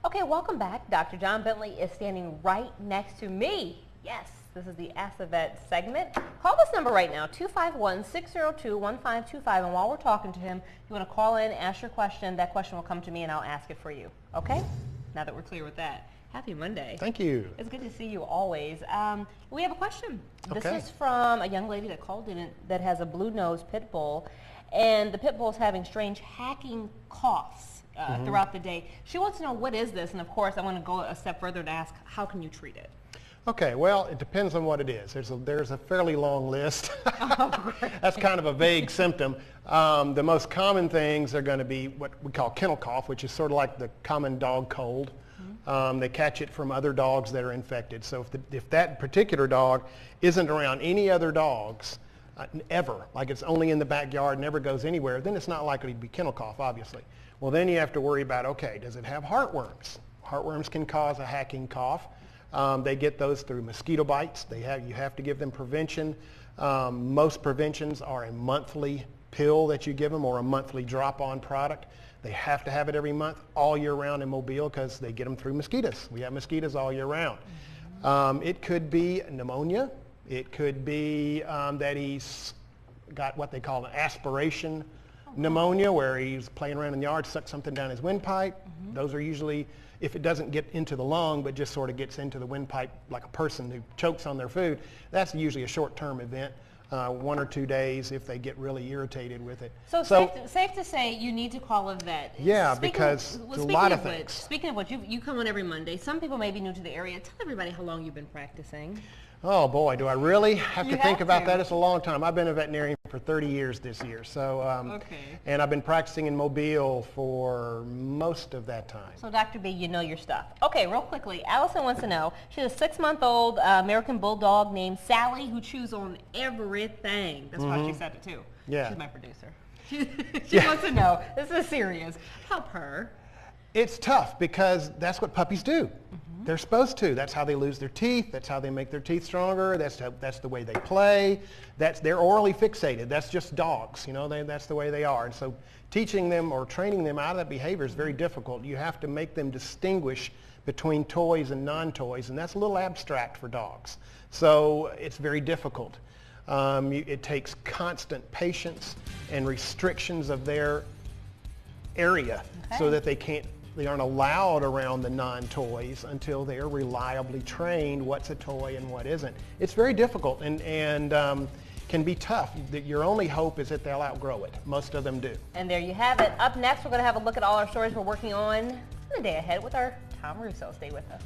Okay, welcome back. Dr. John Bentley is standing right next to me. Yes, this is the Ask the Vet segment. Call this number right now, 251-602-1525. And while we're talking to him, you want to call in, ask your question. That question will come to me and I'll ask it for you. Okay? Now that we're clear with that. Happy Monday. Thank you. It's good to see you always. We have a question. Okay. This is from a young lady that called in that has a blue-nosed pit bull, and the pit bull is having strange hacking coughs throughout the day. She wants to know, what is this? And of course, I want to go a step further to ask, how can you treat it? Okay, well, it depends on what it is. There's a fairly long list. That's kind of a vague symptom. The most common things are going to be what we call kennel cough, which is sort of like the common dog cold. They catch it from other dogs that are infected. So if that particular dog isn't around any other dogs ever, like it's only in the backyard, never goes anywhere, then it's not likely to be kennel cough, obviously. Well, then you have to worry about, okay, does it have heartworms? Heartworms can cause a hacking cough. They get those through mosquito bites. You have to give them prevention. Most preventions are a monthly pill that you give them or a monthly drop-on product. They have to have it every month all year round in Mobile because they get them through mosquitoes. We have mosquitoes all year round. It could be pneumonia. It could be that he's got what they call an aspiration pneumonia, where he's playing around in the yard, sucks something down his windpipe. Those are usually, if it doesn't get into the lung but just sort of gets into the windpipe like a person who chokes on their food, that's usually a short-term event, 1 or 2 days if they get really irritated with it. So safe to say you need to call a vet. Yeah, because there's a lot of things. Speaking of which, you come on every Monday. Some people may be new to the area. Tell everybody how long you've been practicing. Oh boy, do I really have to think about to. that? It's a long time. I've been a veterinarian for 30 years this year. So, and I've been practicing in Mobile for most of that time. So Dr. B, you know your stuff. Okay, real quickly, Allison wants to know, she has a 6-month-old American Bulldog named Sally who chews on everything. That's why she said it too. Yeah. She's my producer. She wants to know. This is serious. Help her. It's tough because that's what puppies do. They're supposed to. That's how they lose their teeth. That's how they make their teeth stronger. That's the way they play. They're orally fixated. That's just dogs. You know, that's the way they are. And so teaching them or training them out of that behavior is very difficult. You have to make them distinguish between toys and non-toys, and that's a little abstract for dogs. So it's very difficult. It takes constant patience and restrictions of their area so that they aren't allowed around the non-toys until they're reliably trained what's a toy and what isn't. It's very difficult and can be tough. Your only hope is that they'll outgrow it. Most of them do. And there you have it. Up next, we're going to have a look at all our stories we're working on in the day ahead with our Tom Russo. Stay with us.